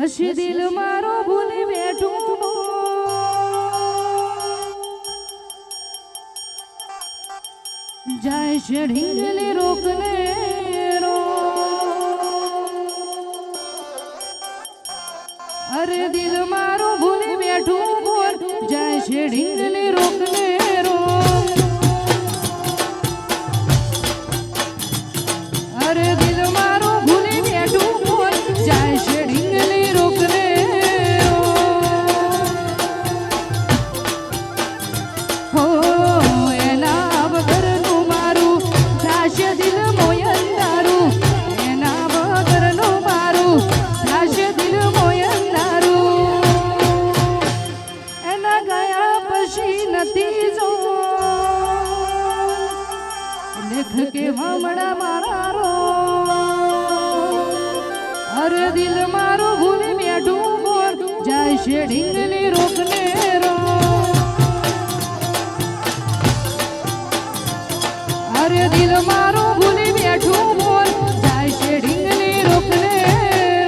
પછી દિલ મારો ભૂલી બેઠું જાય છે ઢીંગલી રોકને રો અરે દિલ મારો ભૂલી બેઠું બોલ જાય છે ઢીંગલી રોકને રો અરે દિલ મારો ભૂલી બેઠું બોલ જાય છે ઢીંગલી રોકને રો હો એના વગરનું મારું થશે દિલ મોયંદારું એના વગરનું મારું થશે દિલ મોયંદારું એના ગયા પછી નથી જો લેખ કે વામડા મારા રો અરે દિલ મારું ભૂલી બેઠું બોલ જાય છે ઢીંગલી રોકને રો અરે દિલ મારું ભૂલી બેઠું બોલ જાય છે ઢીંગલી રોકને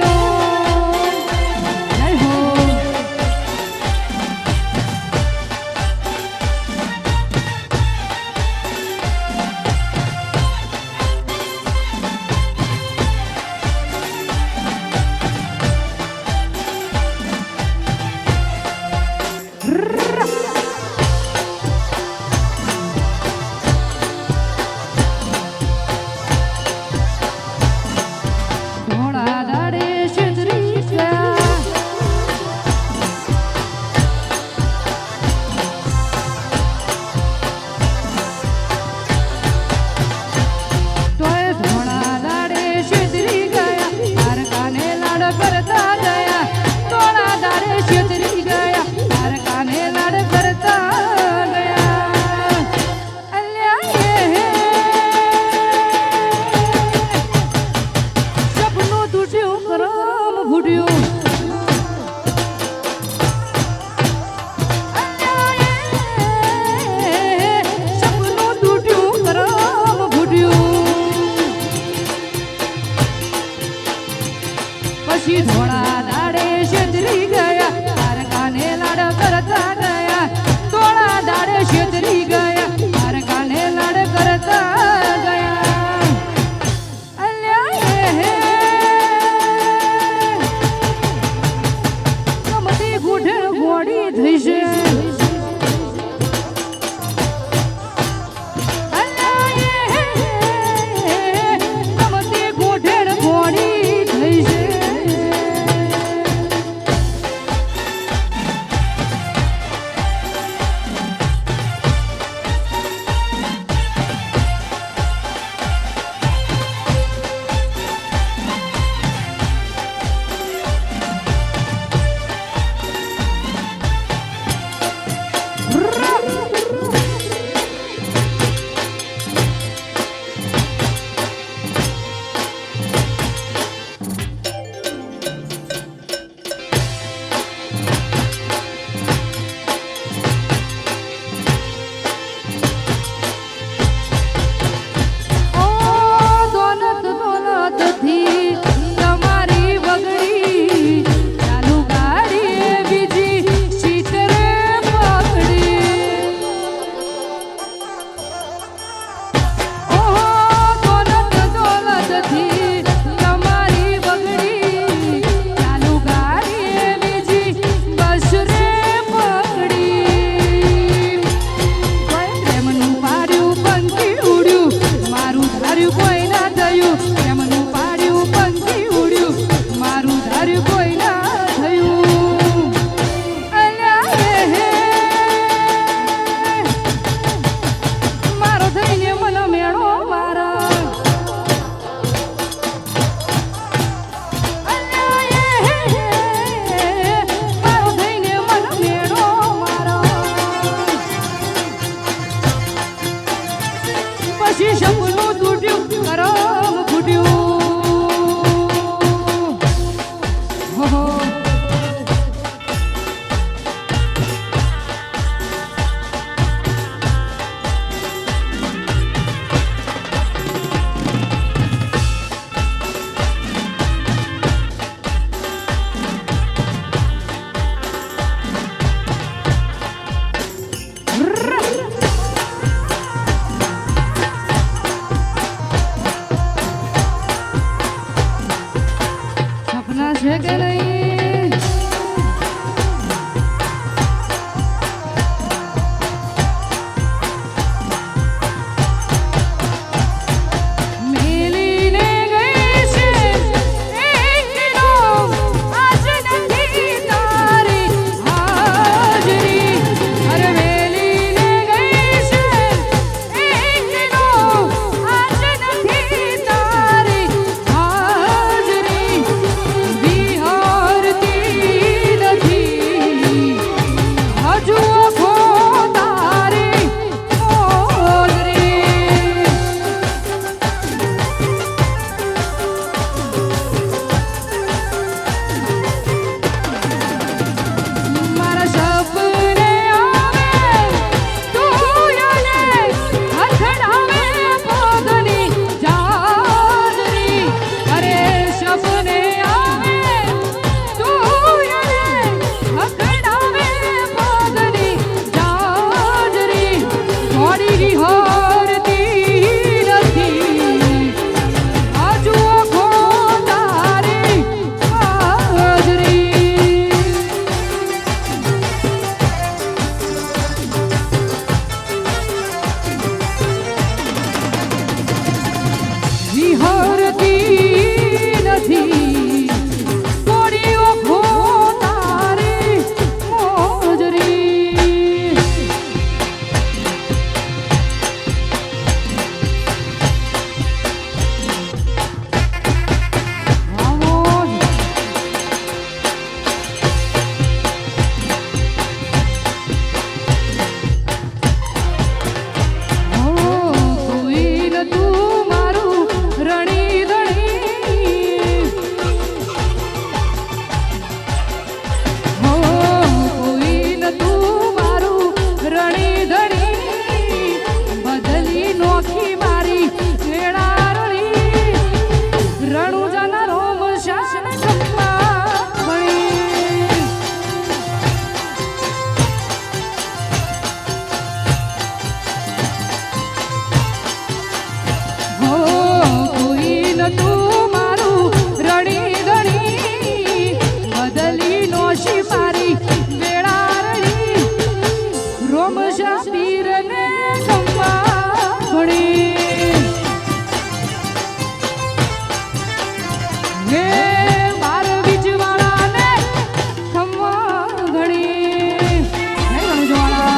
રો જય હો થોડા દાડે છેતરી ગયા તોય થોડા દાડે છેતરી ગયા તાર કાને લાડ કરતા ગયા થોડા દાડે છેતરી ગયા તાર કાને લાડ કરતા ગયા અલ્યા સપનું તૂટ્યું કરમ ભૂડ્યું સપનું તૂટ્યું કરમ ભૂડ્યું પછી થોડા દાડે છેતરી ગયા તાર કાને લાડ કરતા ગયા થોડા દાડે છેતરી ગયા તાર કાને લાડ કરતા ગયા અલ્યા કમતી ગુઢણ ગોળી થઈ છે કમતી ગુઢણ ગોળી થઈ છે પછી સપનું તૂટ્યું કરમ ફૂટ્યું કે નહીં? મેલીને ગઈ છે એકનો આજ નથી તારી હાજરી. અરે મેલીને ગઈ છે એકનો આજ નથી તારી હાજરી. વિહારતી નથી હજુ આંખો તારી ઓલરી. મારા સપને આવે તું યાને અથડાવે પગની જાજરી. અરે સપને આવે તું યાને અથડાવે પગની જાજરી. થોડી હોરતી નથી હજુ આંખો તારી હાજરી. વિહરતી નથી થોડી ઓખો તારી મોજરી. કોઈ તું મારું રણી ધણી. કોઈ તું મારું રણી ધણી. બદલી નોખી મારી વેળારણી. રણુજાના રોમ શાન ખમ્મા ભણી. કોઈ તું મારું રણી ધણી. બદલી નોશી મારી વેળારણી. રોમ શાસ્ત્રીને ખમ્મા ભણી. હે બાર બીજવાળાને ખમ્મા ઘણી. હે રણુજવાળા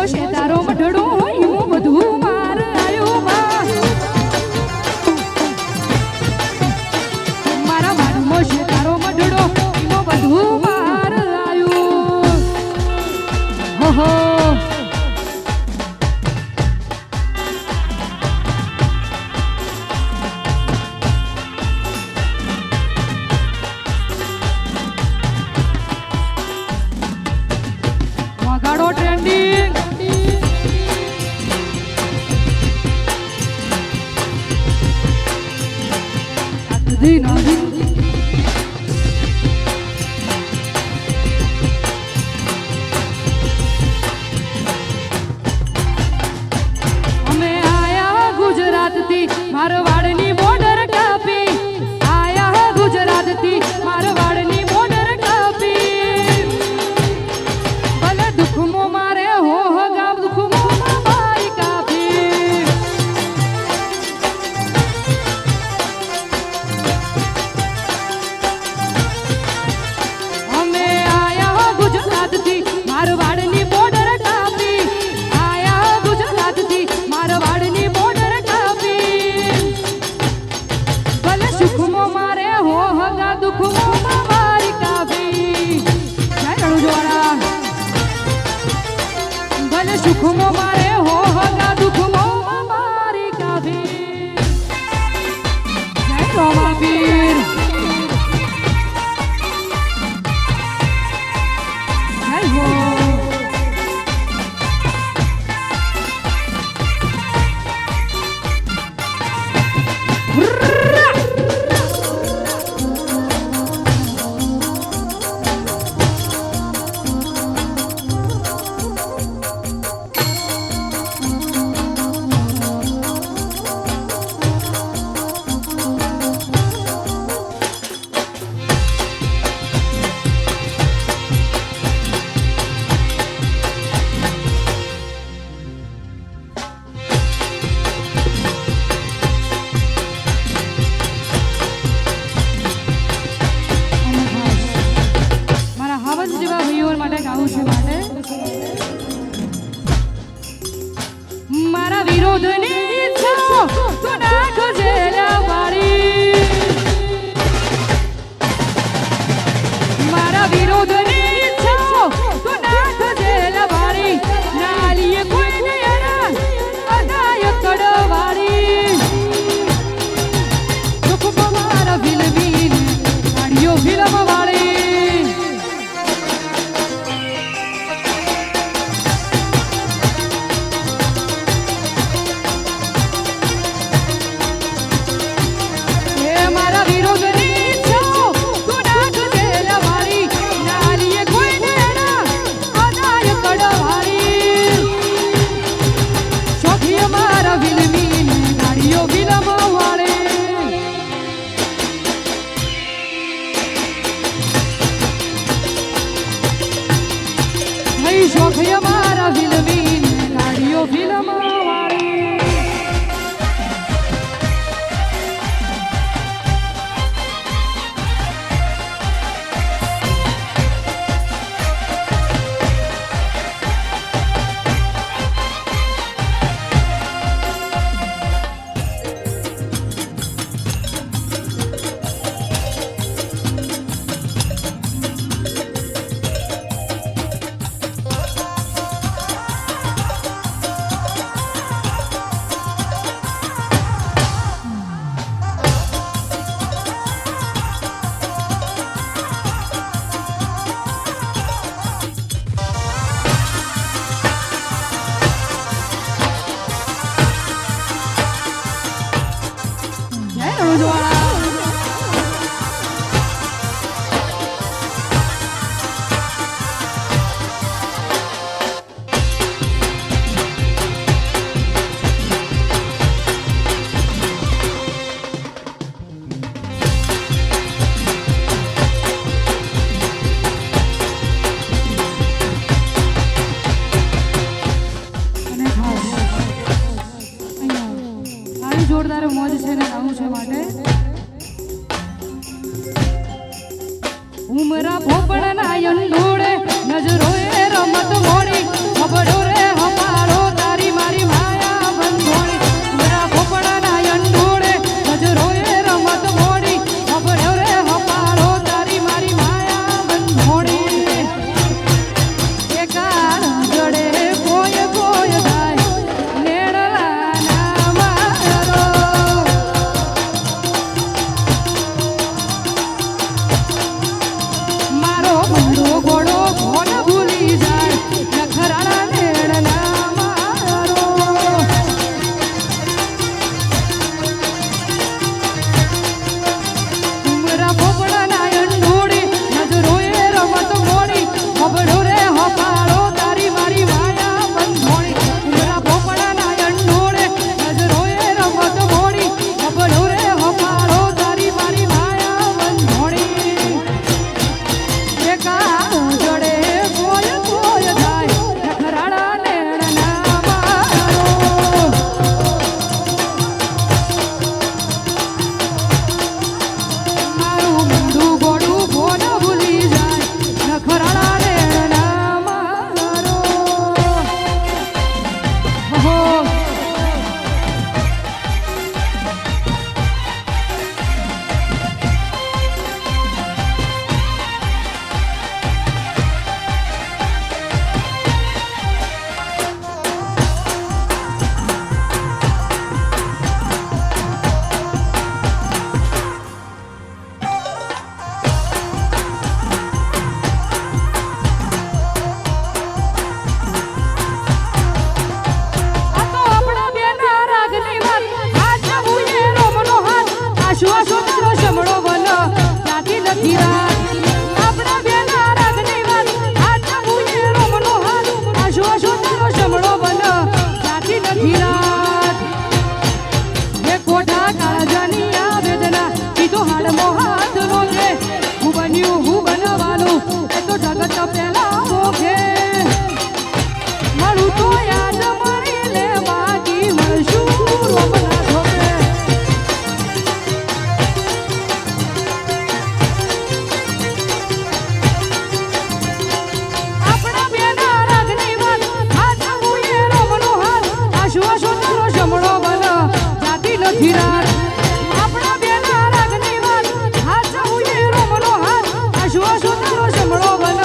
છે તારો મઢડો એવું બધું માર આયો મારા વાડમો છે તારો મઢડો એવું બધું માર આયો હો વગાડો ટ્રેન્ડિંગ અમે આયા ગુજરાતથી મારવાડની બોર્ડર કાપી આયા ગુજરાતથી મારવાડની બોર્ડર કાપી ભલે દુખમો મારે હો ગામ દુખમો મારી કાપી અમે આયા ગુજરાતથી મારવાડની બોર્ડર કાપી આયા ગુજરાતથી મારવાડની બોર્ડર કાપી ભલે સુખમો મારે હો હગા દુખમો મારી કાપી જય રણુજવાળા ભલે સુખમો મારે હો હગા દુખમો મારી કાપી જય રોમાપીર જય હો મારા હાવજ જેવા ભાઈઓ માટે ગાવું છે માટે મારા વિરોધની ઈચ્છા તું નાખ જેલા વાળી મારા વિરોધની ઈચ્છા તું નાખ જેલા વાળી નાલીએ કોઈ નયના અદાય કડવાળી દુઃખ મારા વિલવીને ગાડીઓ ફિલ્મ વાળી મારા વિરોધની ઈચ્છા તું નાખ જેલા વાળી નાલીએ કોઈ નયના અદાય કડવાળી શોખી મારા વિલવીને ગાડીઓ ફિલ્મ વાળી શોખી મારા વિલવીને ગાડીઓ ફિલ્મ વાળી જય રણુજવાળા જોરદાર મોજ છે ને ગાવું છે માટે ઉમરા ભોપળ ના યંડોળે નજરો એ રમત મોડી ખબડો રે હમ તારો જમણો બન જાતી નથી રાત એ કોઠા કાળજાની આ વેદના સીધો હાડમો હાથ રોગે હું બન્યું હું બનવાનું એ તો જગત પેલા મોખે મળું તો યાદ મળી લે બાકી મળશું રોમના ધોકે આપણા બેના રાગની વાત હાથ મુએ રોમનો હાથ આશો તારો જમણો બન જાતી નથી રાત આપણા બેના રાગની વાત હાથ મુએ રોમનો હાથ આશો તારો જમણો બન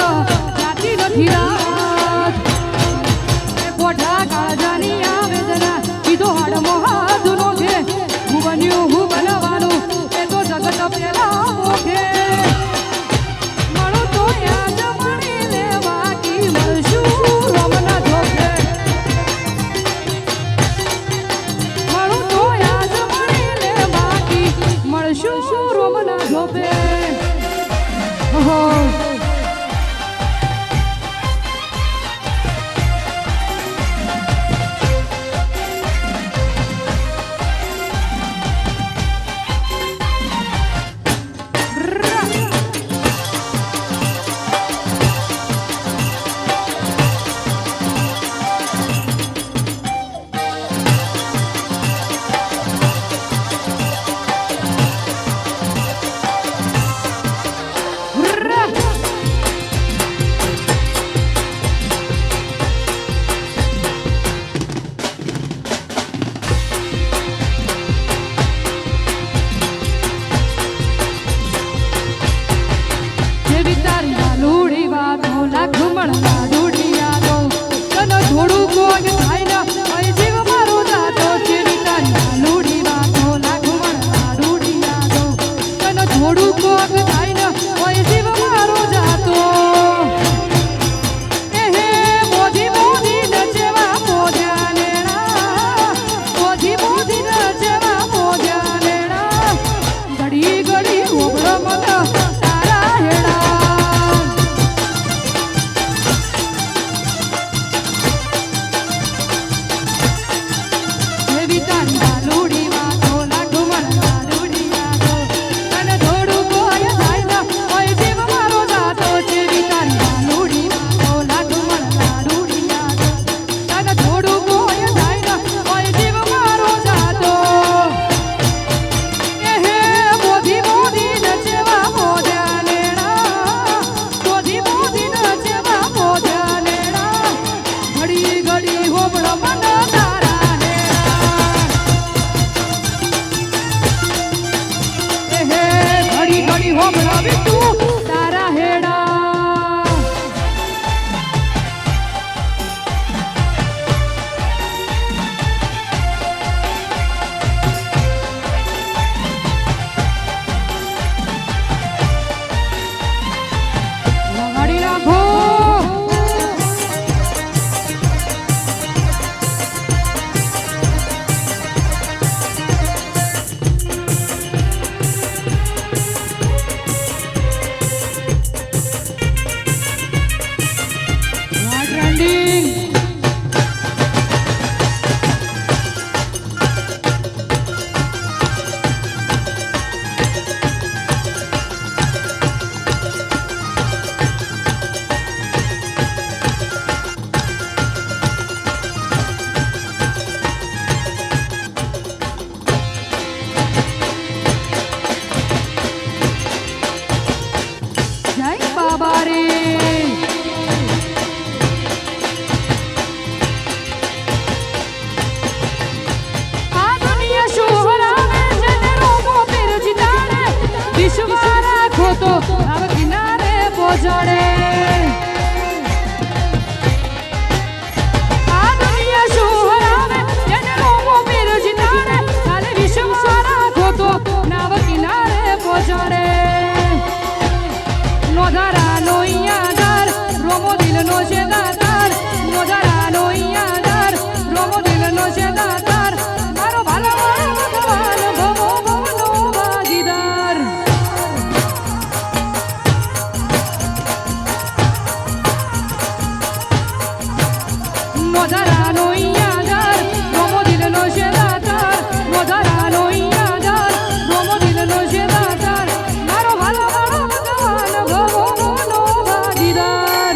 વધારાનો યાદાર રોમો દિલનો છે દાતાર વધારાનો યાદાર રોમો દિલનો છે દાતાર મારો વાલો વાળો ભગવાન ભવોનો ભાગીદાર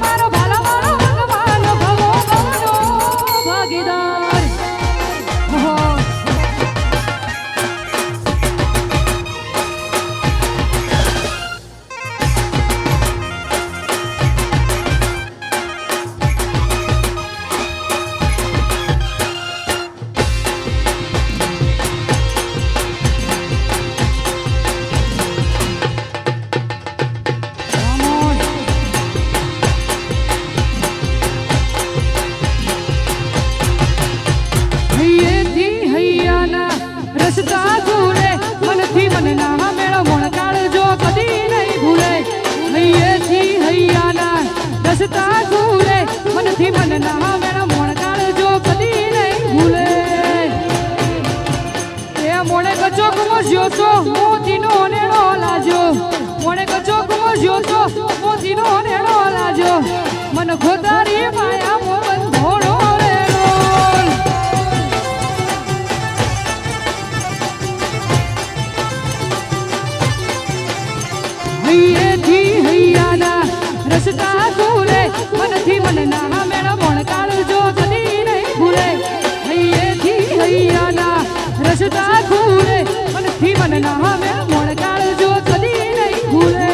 મારો વાલો વાળો ભગવાન ભવોનો ભાગીદાર રસ્તા ભૂલે મનથી મનના મેળો મોણકાળ જો કદી નહીં ભૂલે હૈયેથી હૈયાના રસ્તા ભૂલે મનથી મનના મેળો મોણકાળ જો કદી નહીં ભૂલે એ મોણે ગજો ગુમસ્યો તો મોતીનો નેણો લાજો મોણે ગજો ગુમસ્યો તો મોતીનો નેણો લાજો મન ખોદારી માયા મોબન ધોળો હૈયેથી હૈયાના રસ્તા ભૂલે મનથી મનના મેળો મોણકાળ જો કદી નહીં ભૂલે હૈયેથી હૈયાના રસ્તા ભૂલે મનથી મનના મેળો મોણકાળ જો કદી નહીં ભૂલે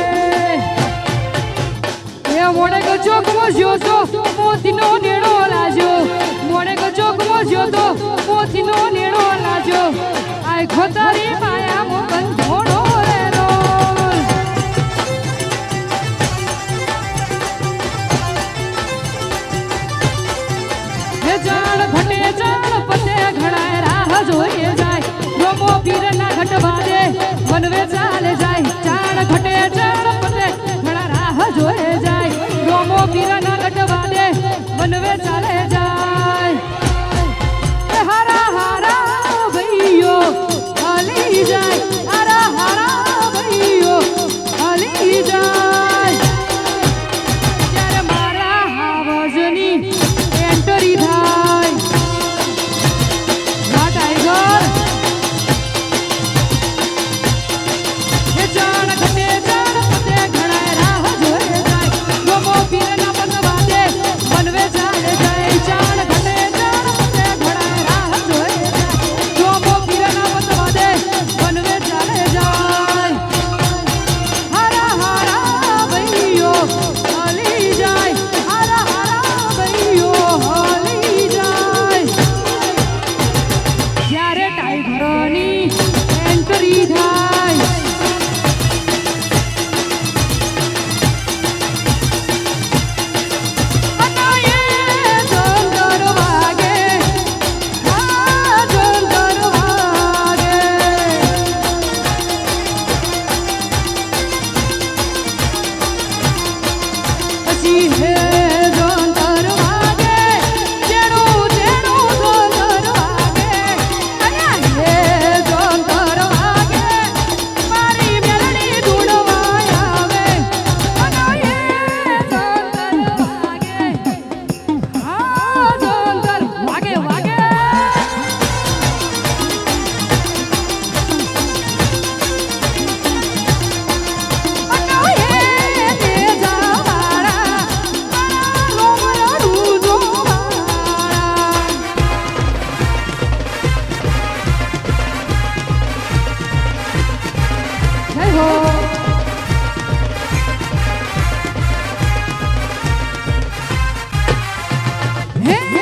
એ મોણે ગજો ગુમસ્યો તો મોતીનો નેણો લાજો મોણે ગજો ગુમસ્યો તો મોતીનો નેણો લાજો આય ખોતારી માયા મોબન ધોળો જાણ ઘટે જાણ પતે ઘણાય રાહ જોઈએ જાય રોમો પીરના ઘટ બાદે વનવે ચાલે જાય જાણ ઘટે જાણ પતે ઘણા રાહ જોઈએ જાય રોમો પીરના ઘટ બાદે વનવે ચાલે જાય હારા હારા ભઈઓ હાલી જાય હારા હારા ભઈઓ હાલી જાય ત્યારે મારા હાવજની એન્ટરી થાય ના ટાઈગર એ જાણ ઘટે જાણ પતે ઘણાય રાહ જોઈ જાય રોમો પીરના પતવાદે મનવે ચાલે જાય જાણ ઘટે જાણ પતે ઘણાય રાહ જોઈ જાય રોમો પીરના પતવાદે મનવે ચાલે જાય હારા હારા ભઈઓ હાલી જાય હારા હારા ભઈઓ હાલી જાય જ્યારે ટાઈગરોની એન્ટ્રી થાય અનાયે જંતર વાગે આ જંતર વાગે પછી હે જંતર વાગે જેણું જેણું જંતર વાગે અને હે જંતર વાગે મારી મેલડી ધૂણવા આવે અને હે જંતર વાગે આ જંતર વાગે વાગે Hey!